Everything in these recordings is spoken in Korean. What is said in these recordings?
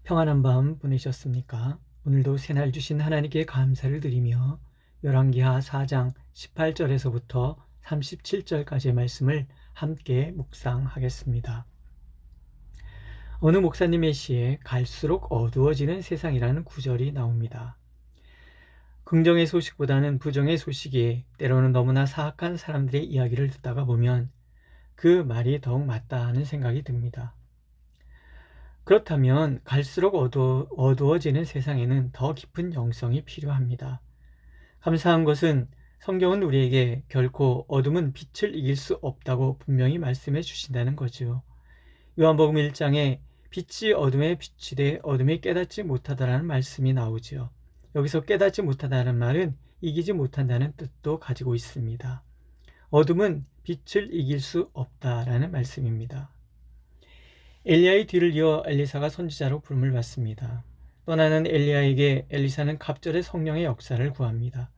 평안한 밤 보내셨습니까? 오늘도 새날 주신 하나님께 감사를 드리며 열왕기하 4장 18절에서부터 37절까지의 말씀을 함께 묵상하겠습니다. 어느 목사님의 시에 갈수록 어두워지는 세상이라는 구절이 나옵니다. 긍정의 소식보다는 부정의 소식이 때로는 너무나 사악한 사람들의 이야기를 듣다가 보면 그 말이 더욱 맞다 하는 생각이 듭니다. 그렇다면 갈수록 어두워지는 세상에는 더 깊은 영성이 필요합니다. 감사한 것은 성경은 우리에게 결코 어둠은 빛을 이길 수 없다고 분명히 말씀해 주신다는 거죠. 요한복음 1장에 빛이 어둠에 비치되 어둠이 깨닫지 못하다라는 말씀이 나오죠. 여기서 깨닫지 못하다는 말은 이기지 못한다는 뜻도 가지고 있습니다. 어둠은 빛을 이길 수 없다라는 말씀입니다. 엘리야의 뒤를 이어 엘리사가 선지자로 부름을 받습니다. 떠나는 엘리야에게 엘리사는 갑절의 성령의 역사를 구합니다.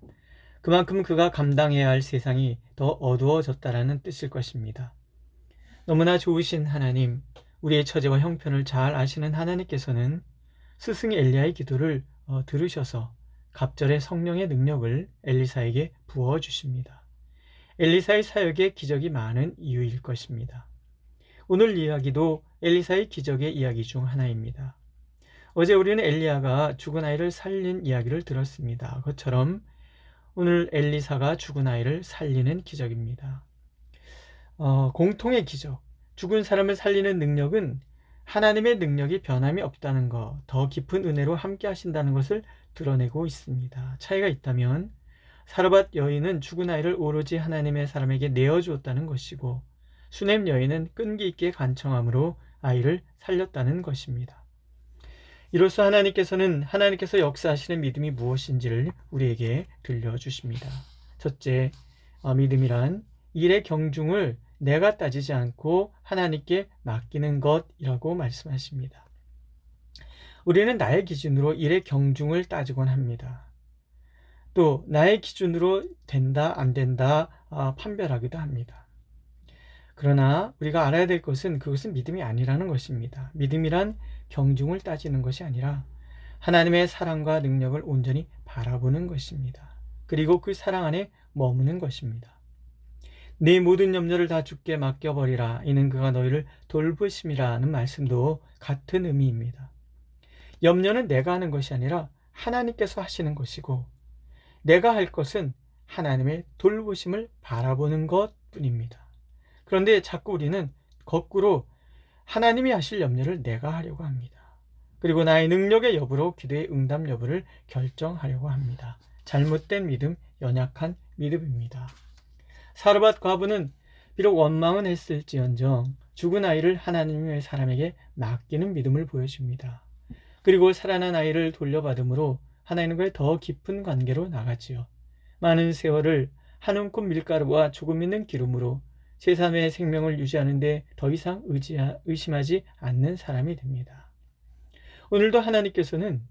그만큼 그가 감당해야 할 세상이 더 어두워졌다라는 뜻일 것입니다. 너무나 좋으신 하나님, 우리의 처지와 형편을 잘 아시는 하나님께서는 스승 엘리야의 기도를 들으셔서 갑절의 성령의 능력을 엘리사에게 부어주십니다. 엘리사의 사역에 기적이 많은 이유일 것입니다. 오늘 이야기도 엘리사의 기적의 이야기 중 하나입니다. 어제 우리는 엘리야가 죽은 아이를 살린 이야기를 들었습니다. 그것처럼 오늘 엘리사가 죽은 아이를 살리는 기적입니다. 공통의 기적, 죽은 사람을 살리는 능력은 하나님의 능력이 변함이 없다는 것, 더 깊은 은혜로 함께 하신다는 것을 드러내고 있습니다. 차이가 있다면 사르밧 여인은 죽은 아이를 오로지 하나님의 사람에게 내어주었다는 것이고, 수넴 여인은 끈기 있게 간청함으로 아이를 살렸다는 것입니다. 이로써 하나님께서 역사하시는 믿음이 무엇인지를 우리에게 들려주십니다. 첫째, 믿음이란 일의 경중을 내가 따지지 않고 하나님께 맡기는 것이라고 말씀하십니다. 우리는 나의 기준으로 일의 경중을 따지곤 합니다. 또 나의 기준으로 된다 안 된다 판별하기도 합니다. 그러나 우리가 알아야 될 것은 그것은 믿음이 아니라는 것입니다. 믿음이란 경중을 따지는 것이 아니라 하나님의 사랑과 능력을 온전히 바라보는 것입니다. 그리고 그 사랑 안에 머무는 것입니다. 네 모든 염려를 다 주께 맡겨버리라. 이는 그가 너희를 돌보심이라는 말씀도 같은 의미입니다. 염려는 내가 하는 것이 아니라 하나님께서 하시는 것이고, 내가 할 것은 하나님의 돌보심을 바라보는 것뿐입니다. 그런데 자꾸 우리는 거꾸로 하나님이 하실 염려를 내가 하려고 합니다. 그리고 나의 능력의 여부로 기도의 응답 여부를 결정하려고 합니다. 잘못된 믿음, 연약한 믿음입니다. 사르밧 과부는 비록 원망은 했을지언정 죽은 아이를 하나님의 사람에게 맡기는 믿음을 보여줍니다. 그리고 살아난 아이를 돌려받음으로 하나님과의 더 깊은 관계로 나가지요. 많은 세월을 한 움큼 밀가루와 조금 있는 기름으로 제3의 생명을 유지하는 데 더 이상 의심하지 않는 사람이 됩니다. 오늘도 하나님께서는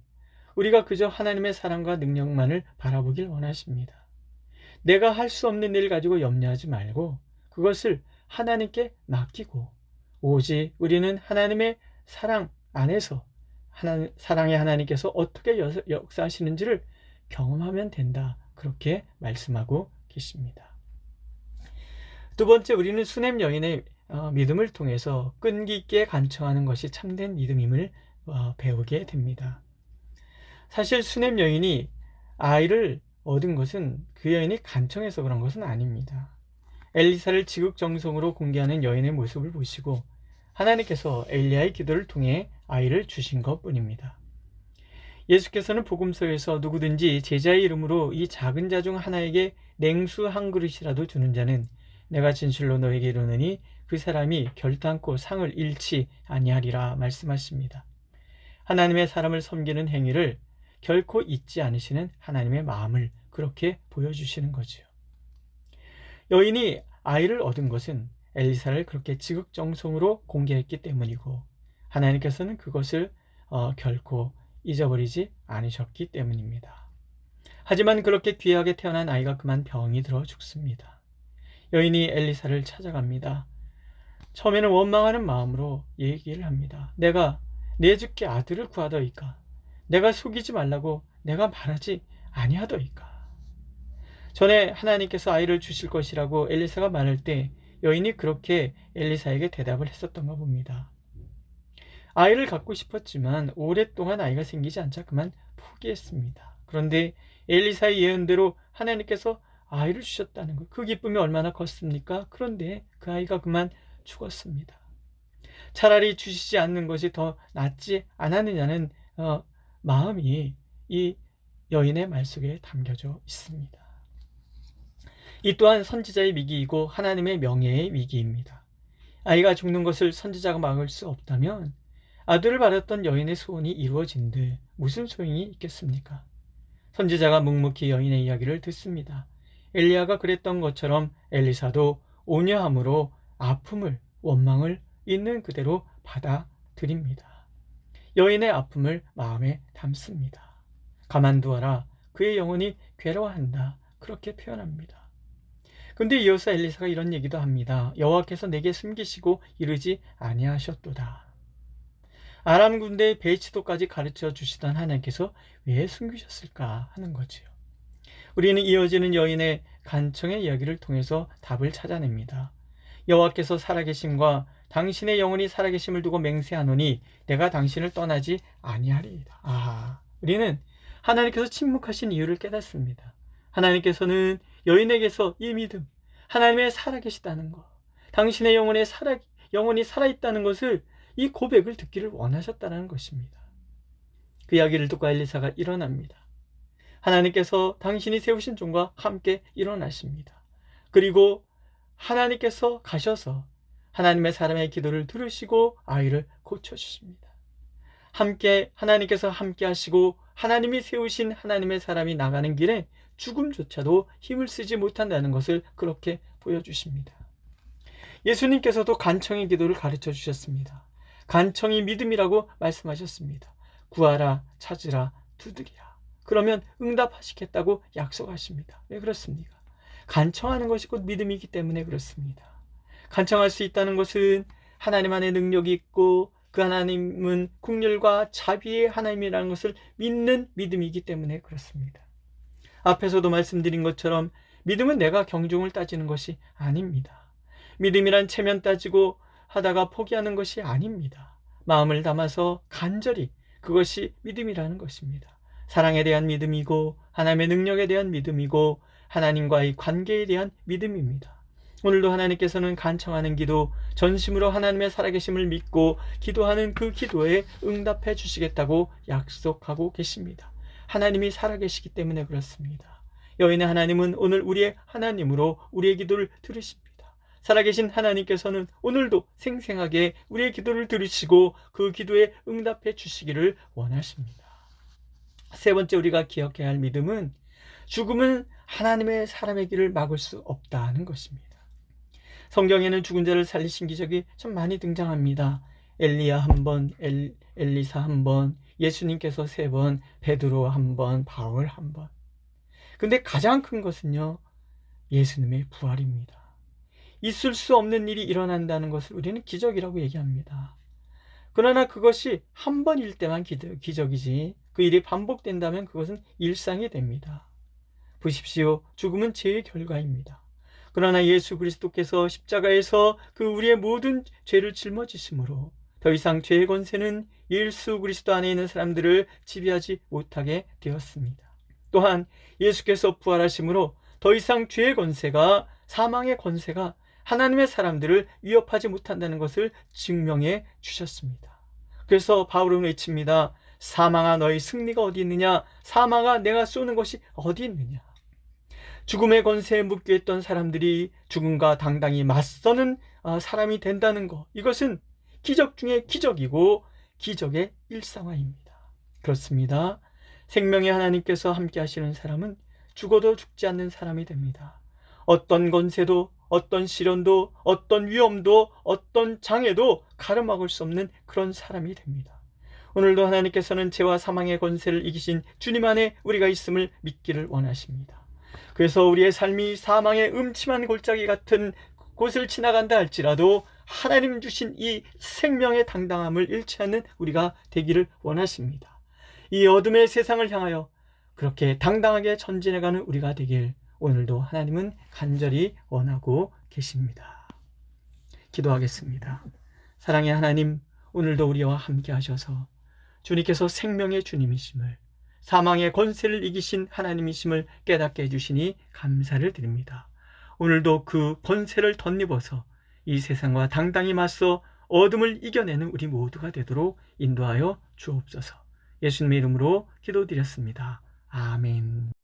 우리가 그저 하나님의 사랑과 능력만을 바라보길 원하십니다. 내가 할 수 없는 일 가지고 염려하지 말고 그것을 하나님께 맡기고, 오직 우리는 하나님의 사랑 안에서 사랑의 하나님께서 어떻게 역사하시는지를 경험하면 된다. 그렇게 말씀하고 계십니다. 두 번째, 우리는 수넴 여인의 믿음을 통해서 끈기 있게 간청하는 것이 참된 믿음임을 배우게 됩니다. 사실 수넴 여인이 아이를 얻은 것은 그 여인이 간청해서 그런 것은 아닙니다. 엘리사를 지극정성으로 공개하는 여인의 모습을 보시고 하나님께서 엘리야의 기도를 통해 아이를 주신 것뿐입니다. 예수께서는 복음서에서 누구든지 제자의 이름으로 이 작은 자 중 하나에게 냉수 한 그릇이라도 주는 자는 내가 진실로 너에게 이르노니 그 사람이 결단코 상을 잃지 아니하리라 말씀하십니다. 하나님의 사람을 섬기는 행위를 결코 잊지 않으시는 하나님의 마음을 그렇게 보여주시는 거지요. 여인이 아이를 얻은 것은 엘리사를 그렇게 지극정성으로 공개했기 때문이고, 하나님께서는 그것을 결코 잊어버리지 않으셨기 때문입니다. 하지만 그렇게 귀하게 태어난 아이가 그만 병이 들어 죽습니다. 여인이 엘리사를 찾아갑니다. 처음에는 원망하는 마음으로 얘기를 합니다. 내가 내 주께 아들을 구하더이까. 내가 속이지 말라고 내가 말하지 아니하더이까. 전에 하나님께서 아이를 주실 것이라고 엘리사가 말할 때 여인이 그렇게 엘리사에게 대답을 했었던가 봅니다. 아이를 갖고 싶었지만 오랫동안 아이가 생기지 않자 그만 포기했습니다. 그런데 엘리사의 예언대로 하나님께서 아이를 주셨다는 것, 그 기쁨이 얼마나 컸습니까? 그런데 그 아이가 그만 죽었습니다. 차라리 주시지 않는 것이 더 낫지 않았느냐는 마음이 이 여인의 말 속에 담겨져 있습니다. 이 또한 선지자의 위기이고 하나님의 명예의 위기입니다. 아이가 죽는 것을 선지자가 막을 수 없다면 아들을 받았던 여인의 소원이 이루어진들 무슨 소용이 있겠습니까? 선지자가 묵묵히 여인의 이야기를 듣습니다. 엘리야가 그랬던 것처럼 엘리사도 온유함으로 아픔을, 원망을 있는 그대로 받아들입니다. 여인의 아픔을 마음에 담습니다. 가만두어라, 그의 영혼이 괴로워한다, 그렇게 표현합니다. 근데 이어서 엘리사가 이런 얘기도 합니다. 여호와께서 내게 숨기시고 이르지 아니하셨도다. 아람 군대의 배치도까지 가르쳐 주시던 하나님께서 왜 숨기셨을까 하는 거지요. 우리는 이어지는 여인의 간청의 이야기를 통해서 답을 찾아냅니다. 여호와께서 살아계심과 당신의 영혼이 살아계심을 두고 맹세하노니 내가 당신을 떠나지 아니하리이다. 우리는 하나님께서 침묵하신 이유를 깨닫습니다. 하나님께서는 여인에게서 이 믿음, 하나님의 살아계시다는 것, 당신의 영혼이 살아있다는 것을, 이 고백을 듣기를 원하셨다는 것입니다. 그 이야기를 듣고 엘리사가 일어납니다. 하나님께서 당신이 세우신 종과 함께 일어나십니다. 그리고 하나님께서 가셔서 하나님의 사람의 기도를 들으시고 아이를 고쳐주십니다. 하나님께서 함께 하시고 하나님이 세우신 하나님의 사람이 나가는 길에 죽음조차도 힘을 쓰지 못한다는 것을 그렇게 보여주십니다. 예수님께서도 간청의 기도를 가르쳐 주셨습니다. 간청이 믿음이라고 말씀하셨습니다. 구하라, 찾으라, 두드리라. 그러면 응답하시겠다고 약속하십니다. 왜 그렇습니까? 간청하는 것이 곧 믿음이기 때문에 그렇습니다. 간청할 수 있다는 것은 하나님 안에 능력이 있고 그 하나님은 긍휼과 자비의 하나님이라는 것을 믿는 믿음이기 때문에 그렇습니다. 앞에서도 말씀드린 것처럼 믿음은 내가 경중을 따지는 것이 아닙니다. 믿음이란 체면 따지고 하다가 포기하는 것이 아닙니다. 마음을 담아서 간절히, 그것이 믿음이라는 것입니다. 사랑에 대한 믿음이고 하나님의 능력에 대한 믿음이고 하나님과의 관계에 대한 믿음입니다. 오늘도 하나님께서는 간청하는 기도, 전심으로 하나님의 살아계심을 믿고 기도하는 그 기도에 응답해 주시겠다고 약속하고 계십니다. 하나님이 살아계시기 때문에 그렇습니다. 여인의 하나님은 오늘 우리의 하나님으로 우리의 기도를 들으십니다. 살아계신 하나님께서는 오늘도 생생하게 우리의 기도를 들으시고 그 기도에 응답해 주시기를 원하십니다. 세 번째 우리가 기억해야 할 믿음은 죽음은 하나님의 사람의 길을 막을 수 없다는 것입니다. 성경에는 죽은 자를 살리신 기적이 참 많이 등장합니다. 엘리야 한 번, 엘리사 한 번, 예수님께서 3번, 베드로 한 번, 바울 한 번. 근데 가장 큰 것은요, 예수님의 부활입니다. 있을 수 없는 일이 일어난다는 것을 우리는 기적이라고 얘기합니다. 그러나 그것이 한 번일 때만 기적이지 그 일이 반복된다면 그것은 일상이 됩니다. 보십시오. 죽음은 죄의 결과입니다. 그러나 예수 그리스도께서 십자가에서 그 우리의 모든 죄를 짊어지심으로 더 이상 죄의 권세는 예수 그리스도 안에 있는 사람들을 지배하지 못하게 되었습니다. 또한 예수께서 부활하심으로 더 이상 죄의 권세가, 사망의 권세가 하나님의 사람들을 위협하지 못한다는 것을 증명해 주셨습니다. 그래서 바울은 외칩니다. 사망아, 너의 승리가 어디 있느냐? 사망아, 내가 쏘는 것이 어디 있느냐? 죽음의 권세에 묶여있던 사람들이 죽음과 당당히 맞서는 사람이 된다는 것, 이것은 기적 중에 기적이고 기적의 일상화입니다. 그렇습니다. 생명의 하나님께서 함께 하시는 사람은 죽어도 죽지 않는 사람이 됩니다. 어떤 권세도, 어떤 시련도, 어떤 위험도, 어떤 장애도 가로막을 수 없는 그런 사람이 됩니다. 오늘도 하나님께서는 죄와 사망의 권세를 이기신 주님 안에 우리가 있음을 믿기를 원하십니다. 그래서 우리의 삶이 사망의 음침한 골짜기 같은 곳을 지나간다 할지라도 하나님 주신 이 생명의 당당함을 잃지 않는 우리가 되기를 원하십니다. 이 어둠의 세상을 향하여 그렇게 당당하게 전진해가는 우리가 되길 오늘도 하나님은 간절히 원하고 계십니다. 기도하겠습니다. 사랑의 하나님, 오늘도 우리와 함께 하셔서 주님께서 생명의 주님이심을, 사망의 권세를 이기신 하나님이심을 깨닫게 해주시니 감사를 드립니다. 오늘도 그 권세를 덧입어서 이 세상과 당당히 맞서 어둠을 이겨내는 우리 모두가 되도록 인도하여 주옵소서. 예수님의 이름으로 기도드렸습니다. 아멘.